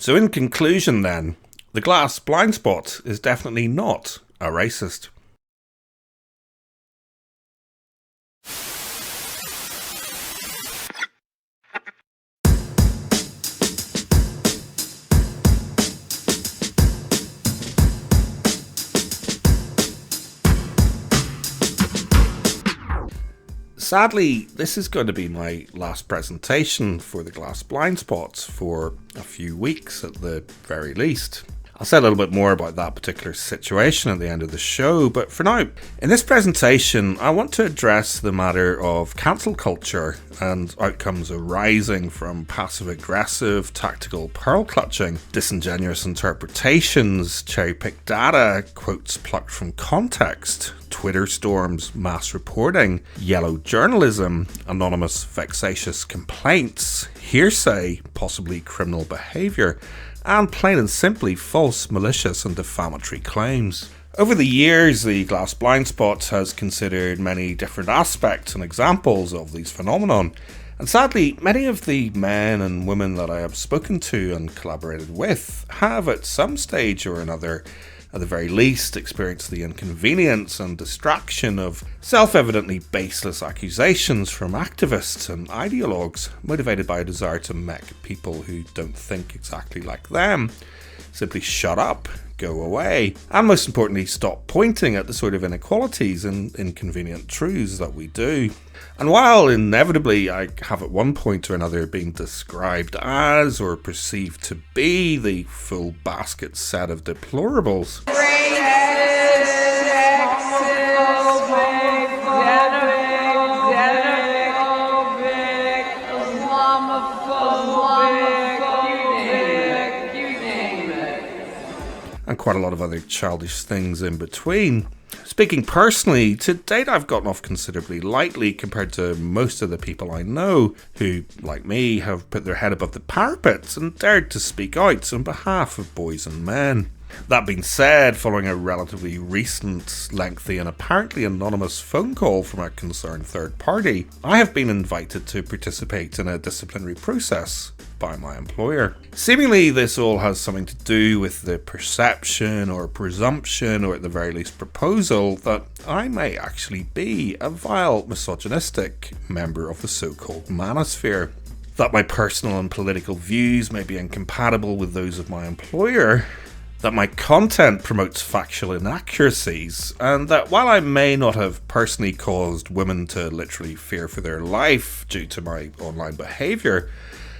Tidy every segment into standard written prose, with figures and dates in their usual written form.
So in conclusion then, the glass blind spot is definitely not a racist. Sadly, this is going to be my last presentation for the glass blind spots for a few weeks at the very least. I'll say a little bit more about that particular situation at the end of the show, but for now, in this presentation, I want to address the matter of cancel culture and outcomes arising from passive-aggressive, tactical pearl-clutching, disingenuous interpretations, cherry-picked data, quotes plucked from context, Twitter storms, mass reporting, yellow journalism, anonymous vexatious complaints, hearsay, possibly criminal behaviour, and plain and simply false, malicious and defamatory claims. Over the years, the Glass Blind Spot has considered many different aspects and examples of these phenomenon, and sadly, many of the men and women that I have spoken to and collaborated with have at some stage or another, at the very least, experienced the inconvenience and distraction of self-evidently baseless accusations from activists and ideologues motivated by a desire to make people who don't think exactly like them simply shut up, go away, and most importantly stop pointing at the sort of inequalities and inconvenient truths that we do. And while inevitably I have at one point or another been described as or perceived to be the full basket set of deplorables, and quite a lot of other childish things in between. Speaking personally, to date I've gotten off considerably lightly compared to most of the people I know who, like me, have put their head above the parapet and dared to speak out on behalf of boys and men. That being said, following a relatively recent, lengthy and apparently anonymous phone call from a concerned third party, I have been invited to participate in a disciplinary process by my employer. Seemingly this all has something to do with the perception or presumption, or at the very least proposal, that I may actually be a vile misogynistic member of the so-called manosphere. That my personal and political views may be incompatible with those of my employer, that my content promotes factual inaccuracies, and that while I may not have personally caused women to literally fear for their life due to my online behaviour,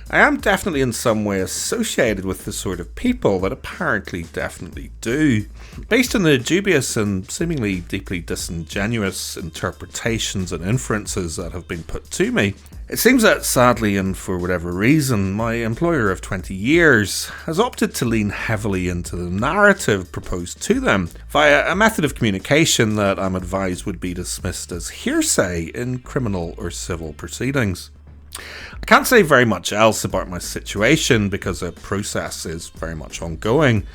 I am definitely in some way associated with the sort of people that apparently definitely do. Based on the dubious and seemingly deeply disingenuous interpretations and inferences that have been put to me, it seems that sadly and for whatever reason, my employer of 20 years has opted to lean heavily into the narrative proposed to them via a method of communication that I'm advised would be dismissed as hearsay in criminal or civil proceedings. I can't say very much else about my situation because the process is very much ongoing.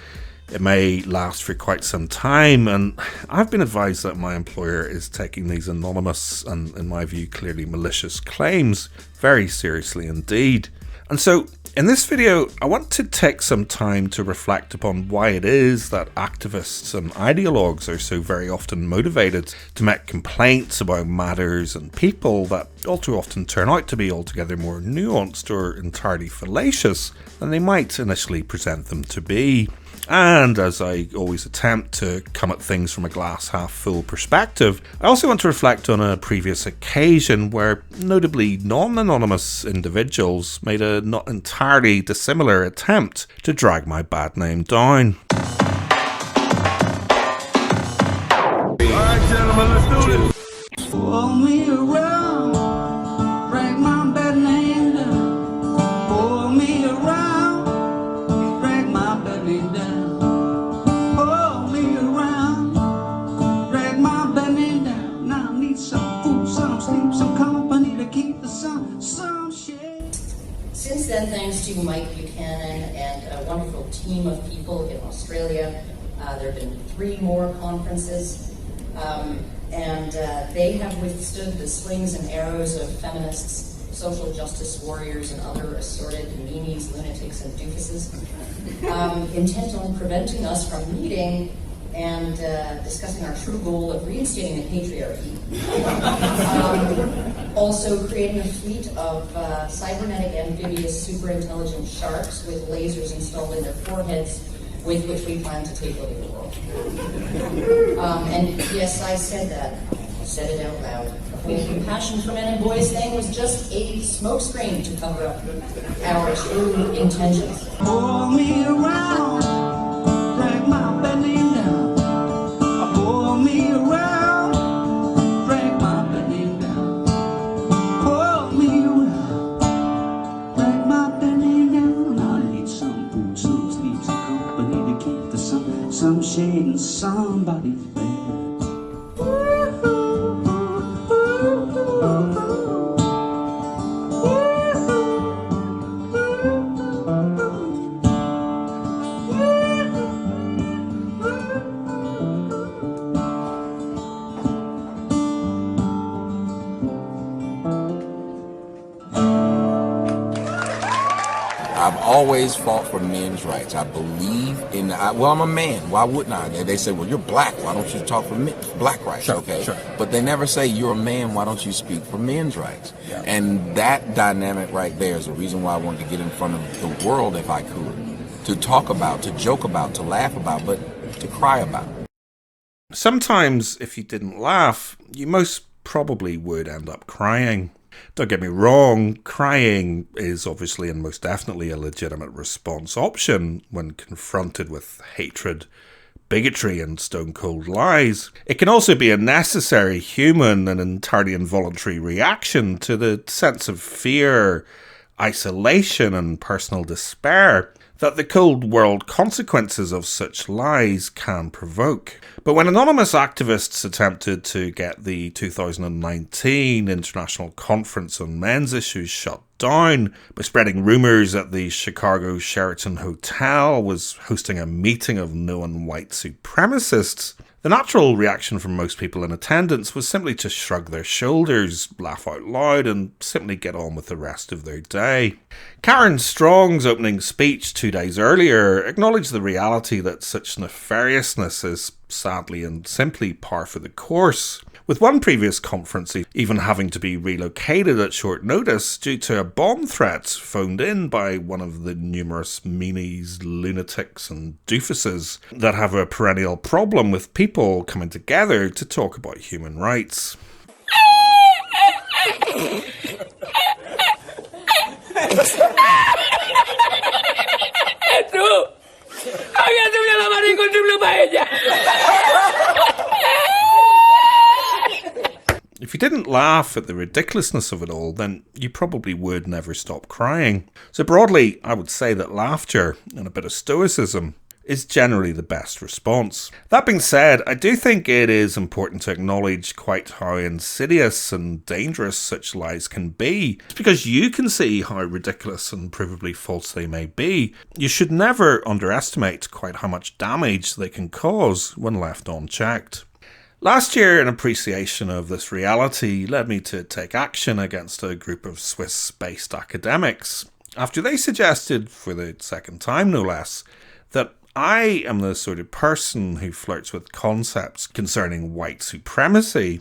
It may last for quite some time, and I've been advised that my employer is taking these anonymous and, in my view, clearly malicious claims very seriously indeed. And so, in this video, I want to take some time to reflect upon why it is that activists and ideologues are so very often motivated to make complaints about matters and people that all too often turn out to be altogether more nuanced or entirely fallacious than they might initially present them to be. And as I always attempt to come at things from a glass half full perspective, I also want to reflect on a previous occasion where notably non-anonymous individuals made a not entirely dissimilar attempt to drag my bad name down. Alright gentlemen, let's do this. Pull me around, drag my bad name down. Pull me around, drag my bad name down. Pull me around, drag my bad name down. Now I need some food, some sleep, some company to keep the sun, some shade. Since then, thanks to Mike Buchanan and a wonderful team of people in Australia, there have been 3 more conferences. And they have withstood the slings and arrows of feminists social justice warriors and other assorted meanies, lunatics, and doofuses, intent on preventing us from meeting and discussing our true goal of reinstating the patriarchy. Also creating a fleet of cybernetic amphibious superintelligent sharks with lasers installed in their foreheads with which we plan to take over the world. And yes, I said that. I said it out loud. The whole compassion for men and boys thing was just a smokescreen to cover up our true intentions. Pull me around, drag my belly down. Pull me around, drag my belly down. Pull me around, drag my belly down. I need some food, some sleep, some company to keep the sun, some shade in somebody's bed. I've always fought for men's rights. I believe in, well, I'm a man. Why wouldn't I? They say, well, you're black. Why don't you talk for black rights? Sure, okay. sure. But they never say, you're a man. Why don't you speak for men's rights? Yeah. And that dynamic right there is the reason why I wanted to get in front of the world if I could. To talk about, to joke about, to laugh about, but to cry about. Sometimes, if you didn't laugh, you most probably would end up crying. Don't get me wrong, crying is obviously and most definitely a legitimate response option when confronted with hatred, bigotry and stone-cold lies. It can also be a necessary human and entirely involuntary reaction to the sense of fear, isolation and personal despair that the cold world consequences of such lies can provoke. But when anonymous activists attempted to get the 2019 International Conference on Men's Issues shut down by spreading rumours that the Chicago Sheraton Hotel was hosting a meeting of known white supremacists, the natural reaction from most people in attendance was simply to shrug their shoulders, laugh out loud, and simply get on with the rest of their day. Karen Strong's opening speech 2 days earlier acknowledged the reality that such nefariousness is sadly and simply par for the course, with one previous conference even having to be relocated at short notice due to a bomb threat phoned in by one of the numerous meanies, lunatics and doofuses that have a perennial problem with people coming together to talk about human rights. If you didn't laugh at the ridiculousness of it all, then you probably would never stop crying. So broadly, I would say that laughter and a bit of stoicism is generally the best response. That being said, I do think it is important to acknowledge quite how insidious and dangerous such lies can be. Just because you can see how ridiculous and provably false they may be, you should never underestimate quite how much damage they can cause when left unchecked. Last year, an appreciation of this reality led me to take action against a group of Swiss-based academics, after they suggested, for the second time no less, that I am the sort of person who flirts with concepts concerning white supremacy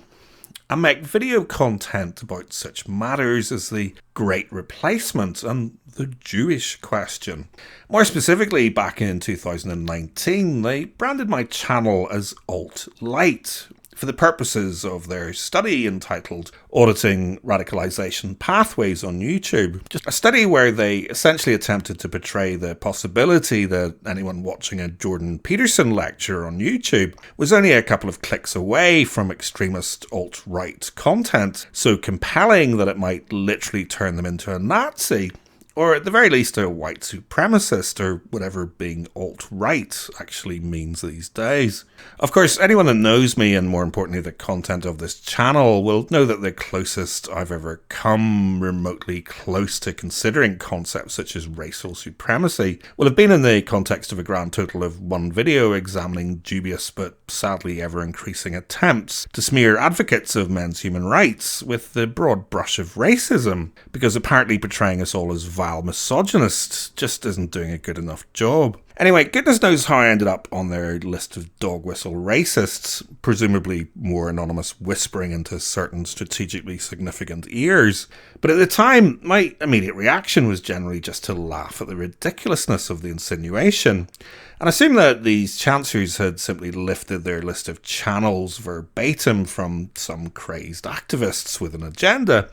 and make video content about such matters as the Great Replacement and the Jewish question. More specifically, back in 2019, they branded my channel as Alt-Light for the purposes of their study entitled Auditing Radicalization Pathways on YouTube. Just a study where they essentially attempted to portray the possibility that anyone watching a Jordan Peterson lecture on YouTube was only a couple of clicks away from extremist alt-right content, so compelling that it might literally turn them into a Nazi. or at the very least a white supremacist, or whatever being alt-right actually means these days. Of course, anyone that knows me, and more importantly the content of this channel, will know that the closest I've ever come remotely close to considering concepts such as racial supremacy will have been in the context of a grand total of one video examining dubious but sadly ever-increasing attempts to smear advocates of men's human rights with the broad brush of racism, because apparently portraying us all as vile misogynists just isn't doing a good enough job. Anyway, goodness knows how I ended up on their list of dog whistle racists, presumably more anonymous whispering into certain strategically significant ears. But at the time, my immediate reaction was generally just to laugh at the ridiculousness of the insinuation, and assume that these chancers had simply lifted their list of channels verbatim from some crazed activists with an agenda,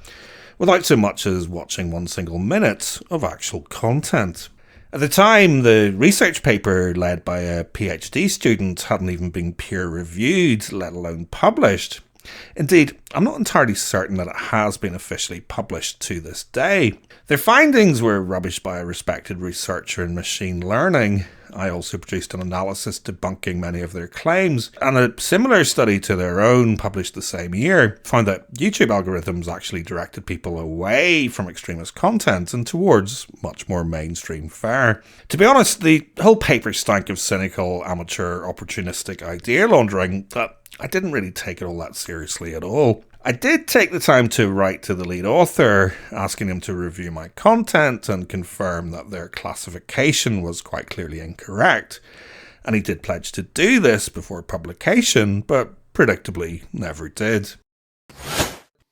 without so much as watching one single minute of actual content. At the time, the research paper led by a PhD student hadn't even been peer-reviewed, let alone published. Indeed, I'm not entirely certain that it has been officially published to this day. Their findings were rubbished by a respected researcher in machine learning. I also produced an analysis debunking many of their claims, and a similar study to their own, published the same year, found that YouTube algorithms actually directed people away from extremist content and towards much more mainstream fare. To be honest, the whole paper stank of cynical, amateur, opportunistic idea laundering that I didn't really take it all that seriously at all. I did take the time to write to the lead author, asking him to review my content and confirm that their classification was quite clearly incorrect. And he did pledge to do this before publication, but predictably never did.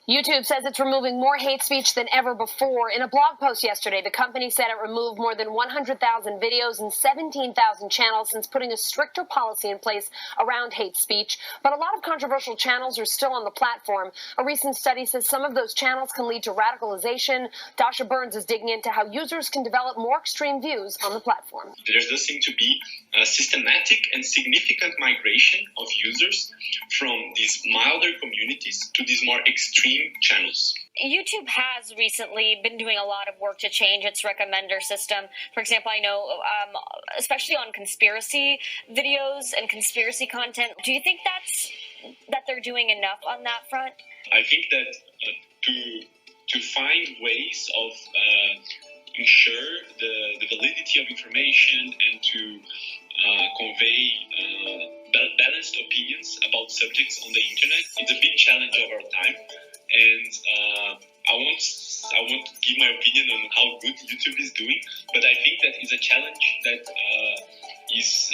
YouTube says it's removing more hate speech than ever before. In a blog post yesterday, the company said it removed more than 100,000 videos and 17,000 channels since putting a stricter policy in place around hate speech. But a lot of controversial channels are still on the platform. A recent study says some of those channels can lead to radicalization. Dasha Burns is digging into how users can develop more extreme views on the platform. There does seem to be a systematic and significant migration of users from these milder communities to these more extreme channels. YouTube has recently been doing a lot of work to change its recommender system. For example, I know, especially on conspiracy videos and conspiracy content, do you think that they're doing enough on that front? I think that to find ways of ensure the validity of information and to convey balanced opinions about subjects on the internet is a big challenge of our time. And I won't give my opinion on how good YouTube is doing, but I think that is a challenge that is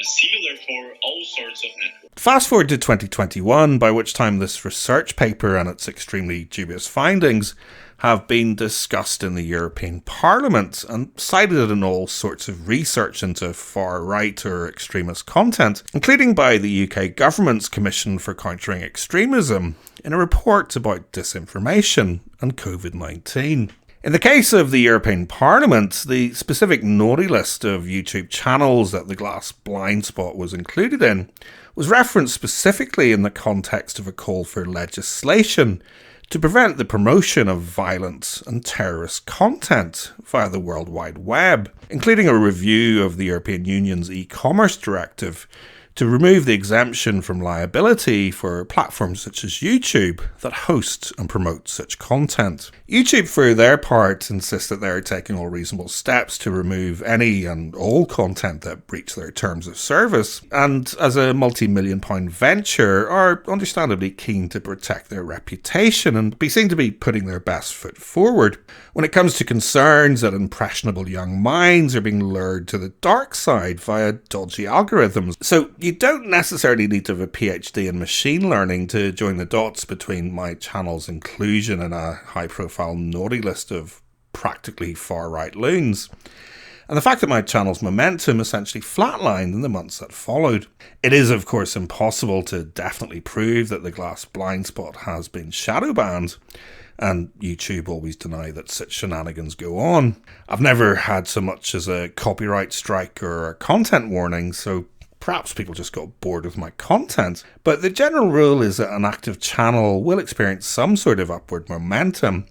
similar for all sorts of networks. Fast forward to 2021, by which time this research paper and its extremely dubious findings have been discussed in the European Parliament and cited in all sorts of research into far-right or extremist content, including by the UK government's Commission for Countering Extremism, in a report about disinformation and COVID-19. In the case of the European Parliament, the specific naughty list of YouTube channels that the glass blind spot was included in was referenced specifically in the context of a call for legislation to prevent the promotion of violent and terrorist content via the World Wide Web, including a review of the European Union's e-commerce directive to remove the exemption from liability for platforms such as YouTube that host and promote such content. YouTube, for their part, insists that they are taking all reasonable steps to remove any and all content that breach their terms of service, and as a multi-million pound venture are understandably keen to protect their reputation and be seen to be putting their best foot forward when it comes to concerns that impressionable young minds are being lured to the dark side via dodgy algorithms. So you don't necessarily need to have a PhD in machine learning to join the dots between my channel's inclusion in a high-profile naughty list of practically far-right loons, and the fact that my channel's momentum essentially flatlined in the months that followed. It is, of course, impossible to definitely prove that the glass blind spot has been shadow banned, and YouTube always deny that such shenanigans go on. I've never had so much as a copyright strike or a content warning, so Perhaps people just got bored with my content. But the general rule is that an active channel will experience some sort of upward momentum.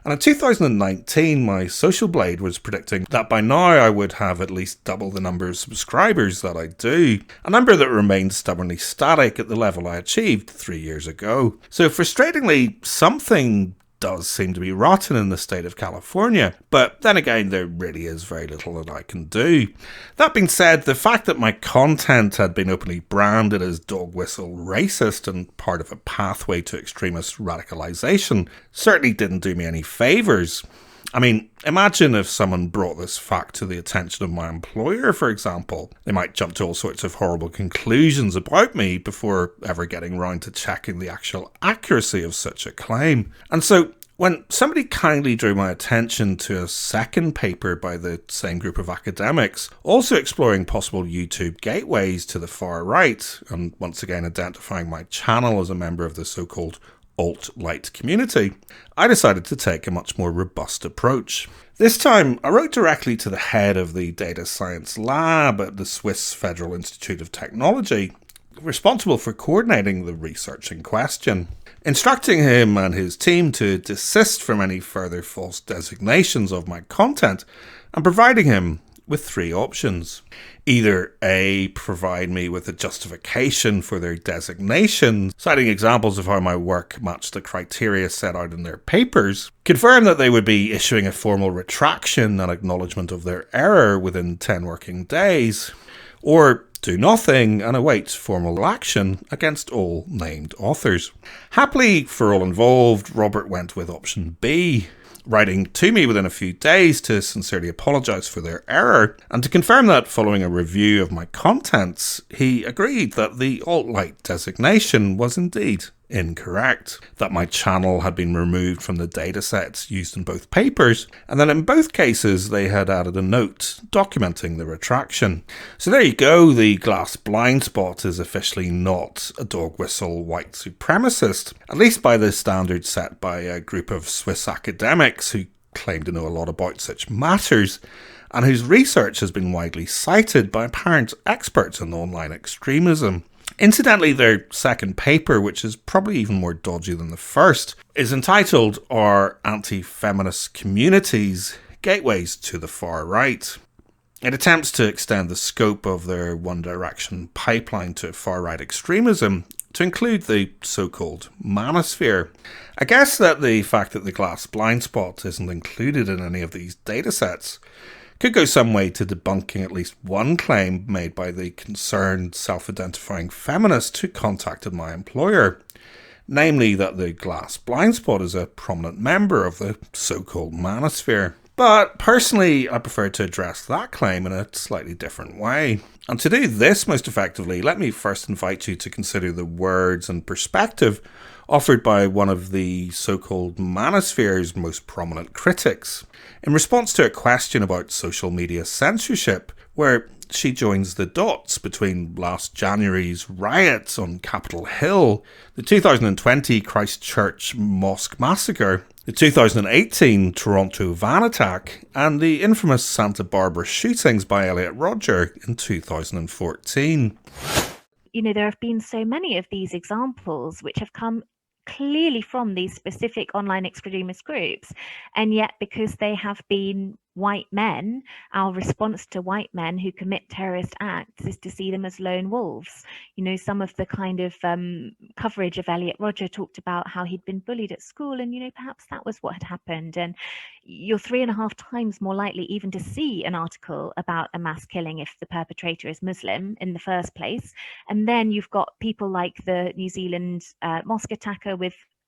And in 2019, my Social Blade was predicting that by now I would have at least double the number of subscribers that I do, a number that remained stubbornly static at the level I achieved 3 years ago. So frustratingly, something does seem to be rotten in the state of California, but then again, there really is very little that I can do. That being said, the fact that my content had been openly branded as dog whistle racist and part of a pathway to extremist radicalization certainly didn't do me any favours. I mean, imagine if someone brought this fact to the attention of my employer, for example. They might jump to all sorts of horrible conclusions about me before ever getting round to checking the actual accuracy of such a claim. And so, when somebody kindly drew my attention to a second paper by the same group of academics, also exploring possible YouTube gateways to the far right, and once again identifying my channel as a member of the so-called alt-light community, I decided to take a much more robust approach. This time, I wrote directly to the head of the data science lab at the Swiss Federal Institute of Technology, responsible for coordinating the research in question, instructing him and his team to desist from any further false designations of my content, and providing him with 3 options. Either A, provide me with a justification for their designation, citing examples of how my work matched the criteria set out in their papers, confirm that they would be issuing a formal retraction and acknowledgement of their error within 10 working days, or do nothing and await formal action against all named authors. Happily for all involved, Robert went with option B, writing to me within a few days to sincerely apologise for their error, and to confirm that following a review of my contents, he agreed that the alt-light designation was indeed incorrect, that my channel had been removed from the datasets used in both papers, and that in both cases they had added a note documenting the retraction. So there you go, the glass blind spot is officially not a dog whistle white supremacist, at least by the standards set by a group of Swiss academics who claim to know a lot about such matters, and whose research has been widely cited by apparent experts in online extremism. Incidentally, their second paper, which is probably even more dodgy than the first, is entitled Are Anti-Feminist Communities Gateways to the Far Right? It attempts to extend the scope of their One Direction pipeline to far-right extremism to include the so-called manosphere. I guess that the fact that the glass blind spot isn't included in any of these datasets could go some way to debunking at least one claim made by the concerned self-identifying feminist who contacted my employer, namely that the glass blind spot is a prominent member of the so-called manosphere. But personally, I prefer to address that claim in a slightly different way. And to do this most effectively, let me first invite you to consider the words and perspective offered by one of the so-called manosphere's most prominent critics, in response to a question about social media censorship, where she joins the dots between last January's riots on Capitol Hill, the 2020 Christchurch mosque massacre, the 2018 Toronto van attack, and the infamous Santa Barbara shootings by Elliot Rodger in 2014. There have been so many of these examples which have come clearly from these specific online extremist groups, and yet because they have been white men, our response to white men who commit terrorist acts is to see them as lone wolves. Some of the kind of coverage of Elliot Rodger talked about how he'd been bullied at school, and perhaps that was what had happened, and you're 3.5 times more likely even to see an article about a mass killing if the perpetrator is Muslim in the first place. And then you've got people like the New Zealand mosque attacker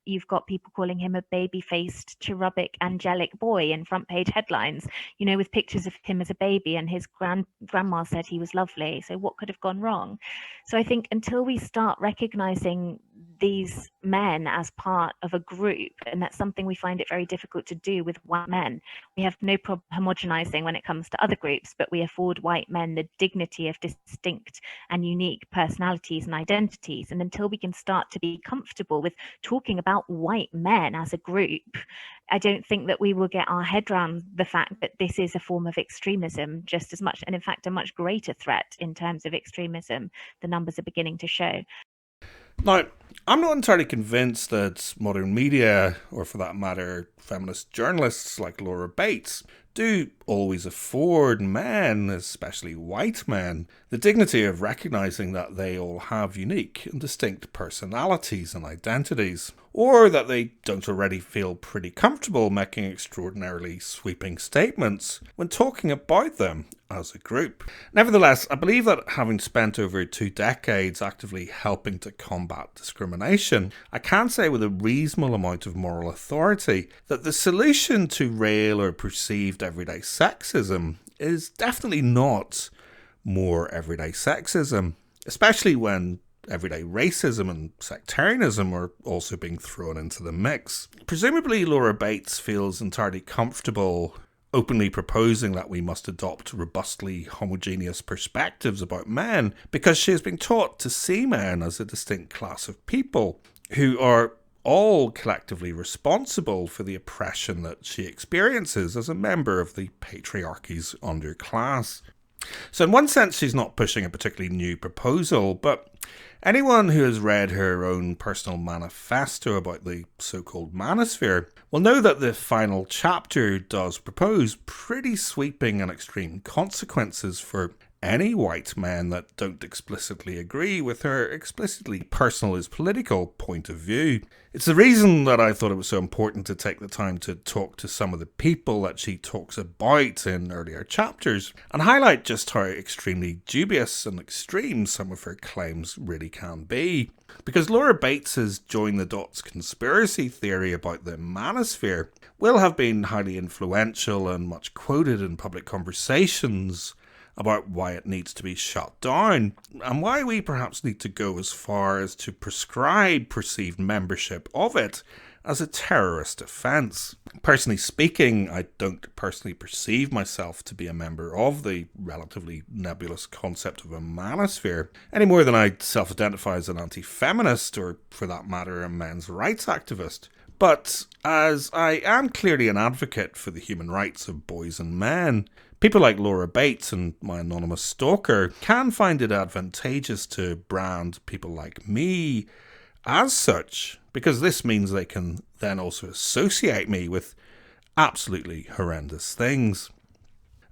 you've got people calling him a baby-faced, cherubic, angelic boy in front-page headlines, with pictures of him as a baby, and his grandma said he was lovely. So what could have gone wrong? So I think until we start recognizing these men as part of a group, and that's something we find it very difficult to do with white men. We have no problem homogenizing when it comes to other groups, but we afford white men the dignity of distinct and unique personalities and identities. And until we can start to be comfortable with talking about white men as a group, I don't think that we will get our head around the fact that this is a form of extremism just as much, and in fact a much greater threat in terms of extremism. The numbers are beginning to show. Now, I'm not entirely convinced that modern media, or for that matter, feminist journalists like Laura Bates, do always afford men, especially white men, the dignity of recognising that they all have unique and distinct personalities and identities, or that they don't already feel pretty comfortable making extraordinarily sweeping statements when talking about them as a group. Nevertheless, I believe that having spent over 2 decades actively helping to combat discrimination, I can say with a reasonable amount of moral authority that the solution to real or perceived everyday sexism is definitely not more everyday sexism, especially when everyday racism and sectarianism are also being thrown into the mix. Presumably, Laura Bates feels entirely comfortable openly proposing that we must adopt robustly homogeneous perspectives about men because she has been taught to see men as a distinct class of people who are all collectively responsible for the oppression that she experiences as a member of the patriarchy's underclass. So in one sense, she's not pushing a particularly new proposal, but anyone who has read her own personal manifesto about the so-called manosphere will know that the final chapter does propose pretty sweeping and extreme consequences for any white men that don't explicitly agree with her explicitly personal is political point of view. It's the reason that I thought it was so important to take the time to talk to some of the people that she talks about in earlier chapters and highlight just how extremely dubious and extreme some of her claims really can be. Because Laura Bates's join the dots conspiracy theory about the manosphere will have been highly influential and much quoted in public conversations about why it needs to be shut down, and why we perhaps need to go as far as to prescribe perceived membership of it as a terrorist offence. Personally speaking, I don't personally perceive myself to be a member of the relatively nebulous concept of a manosphere, any more than I self-identify as an anti-feminist, or for that matter a men's rights activist. But as I am clearly an advocate for the human rights of boys and men, people like Laura Bates and my anonymous stalker can find it advantageous to brand people like me as such, because this means they can then also associate me with absolutely horrendous things.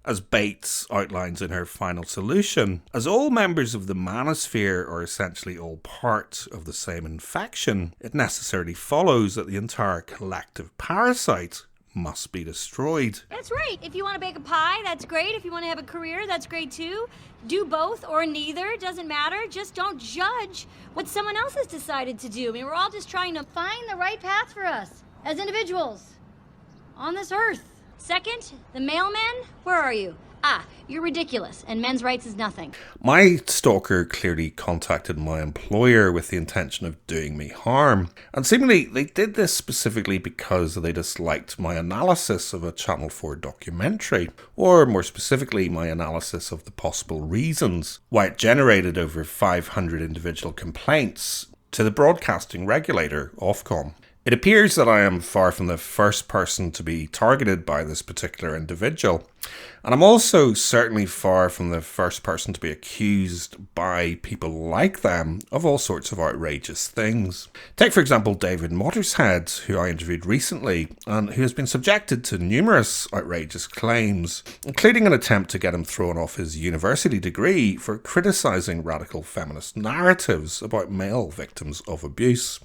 As Bates outlines in her final solution, as all members of the manosphere are essentially all part of the same infection, it necessarily follows that the entire collective parasite must be destroyed. That's right. If you want to bake a pie, that's great. If you want to have a career, that's great too. Do both or neither, it doesn't matter. Just don't judge what someone else has decided to do. I mean, we're all just trying to find the right path for us as individuals on this earth. Second, the mailman, where are you? Ah, you're ridiculous, and men's rights is nothing. My stalker clearly contacted my employer with the intention of doing me harm, and seemingly they did this specifically because they disliked my analysis of a Channel 4 documentary, or more specifically my analysis of the possible reasons why it generated over 500 individual complaints to the broadcasting regulator, Ofcom. It appears that I am far from the first person to be targeted by this particular individual, and I'm also certainly far from the first person to be accused by people like them of all sorts of outrageous things. Take for example David Mothershead, who I interviewed recently, and who has been subjected to numerous outrageous claims, including an attempt to get him thrown off his university degree for criticising radical feminist narratives about male victims of abuse.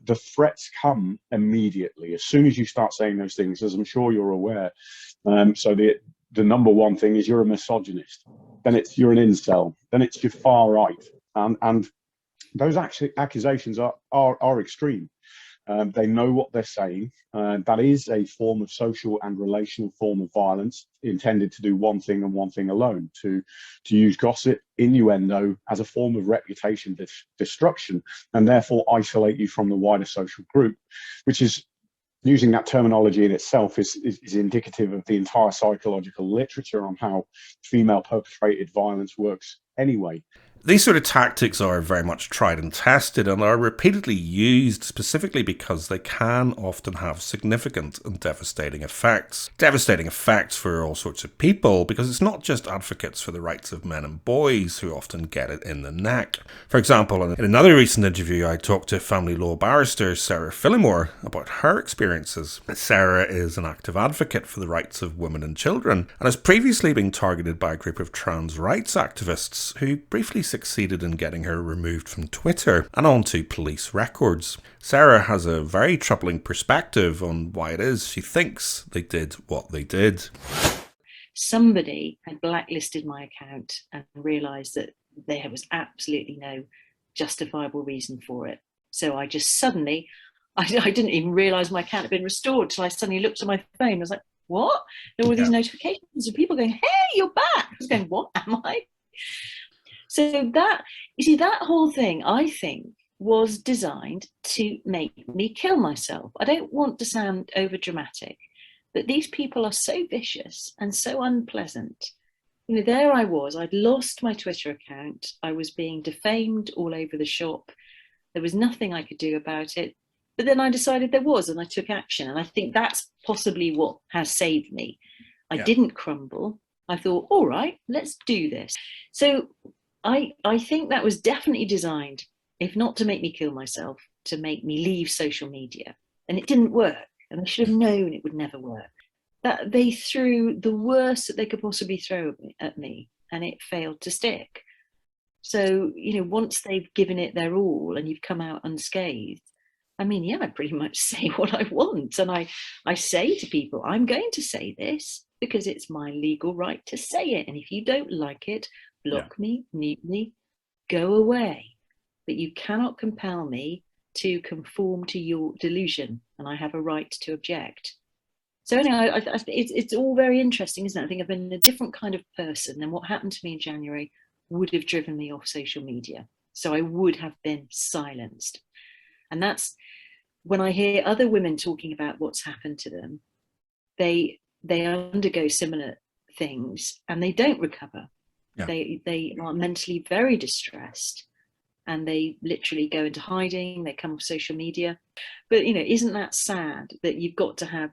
The threats come immediately as soon as you start saying those things, as I'm sure you're aware. So the number one thing is you're a misogynist, then you're an incel, then it's your far right, and those accusations are extreme. They know what they're saying. That is a form of social and relational form of violence intended to do one thing and one thing alone, to use gossip, innuendo as a form of reputation destruction, and therefore isolate you from the wider social group, which is, using that terminology in itself is indicative of the entire psychological literature on how female perpetrated violence works anyway. These sort of tactics are very much tried and tested and are repeatedly used specifically because they can often have significant and devastating effects. Devastating effects for all sorts of people, because it's not just advocates for the rights of men and boys who often get it in the neck. For example, in another recent interview, I talked to family law barrister Sarah Phillimore about her experiences. Sarah is an active advocate for the rights of women and children and has previously been targeted by a group of trans rights activists who briefly succeeded in getting her removed from Twitter and onto police records. Sarah has a very troubling perspective on why it is she thinks they did what they did. Somebody had blacklisted my account and realised that there was absolutely no justifiable reason for it. So I just suddenly, I didn't even realise my account had been restored till I suddenly looked at my phone. I was like, what? There were these notifications of people going, hey, you're back. I was going, what am I? So that, you see, that whole thing, I think, was designed to make me kill myself. I don't want to sound over dramatic, but these people are so vicious and so unpleasant. You know, there I was, I'd lost my Twitter account. I was being defamed all over the shop. There was nothing I could do about it. But then I decided there was, and I took action. And I think that's possibly what has saved me. I didn't crumble. I thought, all right, let's do this. So I think that was definitely designed, if not to make me kill myself, to make me leave social media. And it didn't work. And I should have known it would never work. That they threw the worst that they could possibly throw at me, and it failed to stick. So, you know, once they've given it their all and you've come out unscathed, I mean, yeah, I pretty much say what I want. And I say to people, I'm going to say this because it's my legal right to say it. And if you don't like it, block me, mute me, go away. But you cannot compel me to conform to your delusion, and I have a right to object. So anyway, it's all very interesting, isn't it? I think I've been a different kind of person, and what happened to me in January would have driven me off social media. So I would have been silenced. And that's when I hear other women talking about what's happened to them, they undergo similar things and they don't recover. Yeah. They are mentally very distressed and they literally go into hiding, they come off social media. But, you know, isn't that sad that you've got to have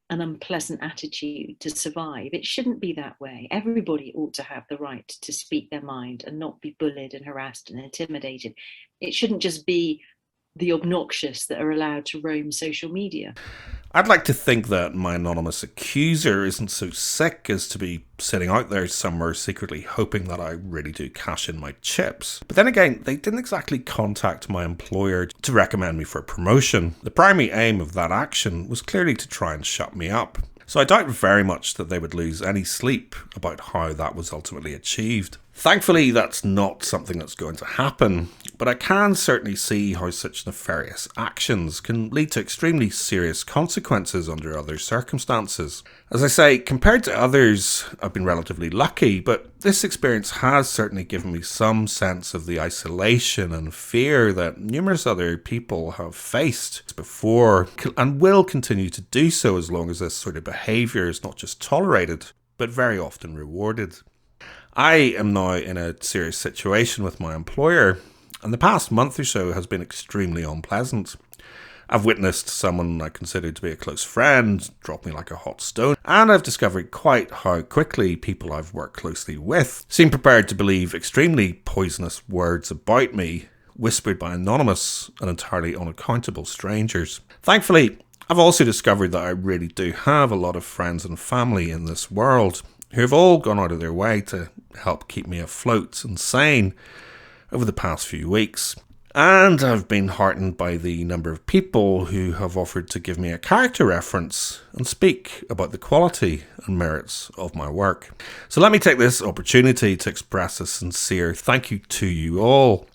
an unpleasant attitude to survive? It shouldn't be that way. Everybody ought to have the right to speak their mind and not be bullied and harassed and intimidated. It shouldn't just be the obnoxious that are allowed to roam social media. I'd like to think that my anonymous accuser isn't so sick as to be sitting out there somewhere secretly hoping that I really do cash in my chips. But then again, they didn't exactly contact my employer to recommend me for a promotion. The primary aim of that action was clearly to try and shut me up. So I doubt very much that they would lose any sleep about how that was ultimately achieved. Thankfully, that's not something that's going to happen, but I can certainly see how such nefarious actions can lead to extremely serious consequences under other circumstances. As I say, compared to others, I've been relatively lucky, but this experience has certainly given me some sense of the isolation and fear that numerous other people have faced before and will continue to do so as long as this sort of behaviour is not just tolerated, but very often rewarded. I am now in a serious situation with my employer, and the past month or so has been extremely unpleasant. I've witnessed someone I considered to be a close friend drop me like a hot stone, and I've discovered quite how quickly people I've worked closely with seem prepared to believe extremely poisonous words about me, whispered by anonymous and entirely unaccountable strangers. Thankfully, I've also discovered that I really do have a lot of friends and family in this world who have all gone out of their way to help keep me afloat and sane over the past few weeks. And I've been heartened by the number of people who have offered to give me a character reference and speak about the quality and merits of my work. So let me take this opportunity to express a sincere thank you to you all.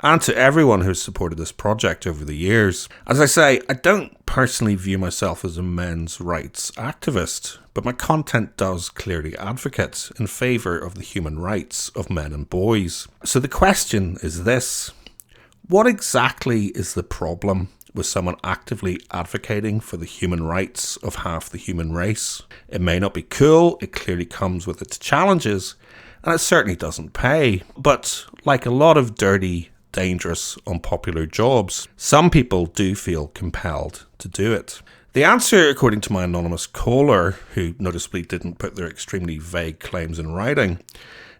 and to everyone who's supported this project over the years. As I say, I don't personally view myself as a men's rights activist, but my content does clearly advocate in favour of the human rights of men and boys. So the question is this: what exactly is the problem with someone actively advocating for the human rights of half the human race? It may not be cool, it clearly comes with its challenges, and it certainly doesn't pay. But like a lot of dirty, dangerous, unpopular jobs, some people do feel compelled to do it. The answer, according to my anonymous caller, who noticeably didn't put their extremely vague claims in writing,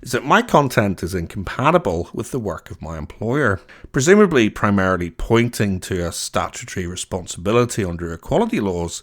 is that my content is incompatible with the work of my employer, presumably primarily pointing to a statutory responsibility under equality laws,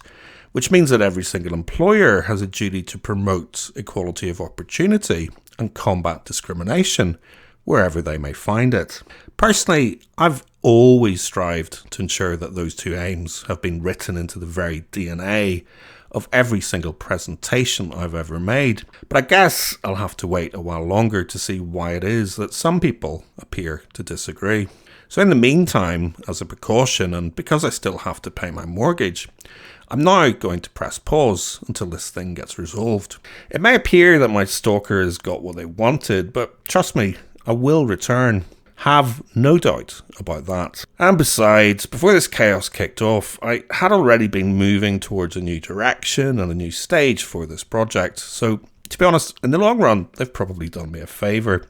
which means that every single employer has a duty to promote equality of opportunity and combat discrimination wherever they may find it. Personally, I've always strived to ensure that those two aims have been written into the very DNA of every single presentation I've ever made. But I guess I'll have to wait a while longer to see why it is that some people appear to disagree. So in the meantime, as a precaution, and because I still have to pay my mortgage, I'm now going to press pause until this thing gets resolved. It may appear that my stalkers got what they wanted, but trust me, I will return. Have no doubt about that. And besides, before this chaos kicked off, I had already been moving towards a new direction and a new stage for this project. So, to be honest, in the long run, they've probably done me a favour.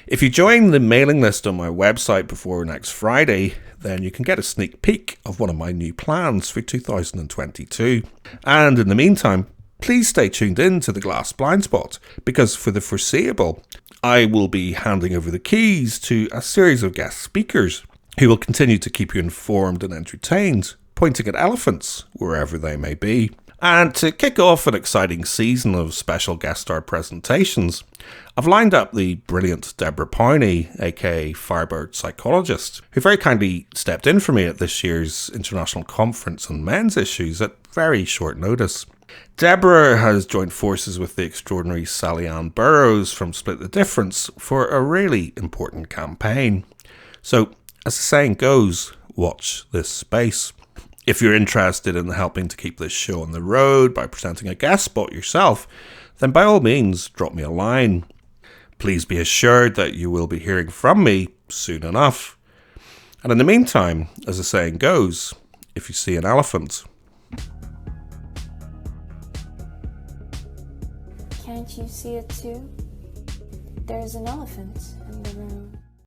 If you join the mailing list on my website before next Friday, then you can get a sneak peek of one of my new plans for 2022. And in the meantime, please stay tuned in to The Glass Blind Spot, because for the foreseeable, I will be handing over the keys to a series of guest speakers who will continue to keep you informed and entertained, pointing at elephants wherever they may be. And to kick off an exciting season of special guest star presentations, I've lined up the brilliant Deborah Powney, aka Firebird Psychologist, who very kindly stepped in for me at this year's International Conference on Men's Issues at very short notice. Deborah has joined forces with the extraordinary Sally Ann Burrows from Split the Difference for a really important campaign. So, as the saying goes, watch this space. If you're interested in helping to keep this show on the road by presenting a guest spot yourself, then by all means drop me a line. Please be assured that you will be hearing from me soon enough. And in the meantime, as the saying goes, if you see an elephant, can't you see it too? There's an elephant in the room.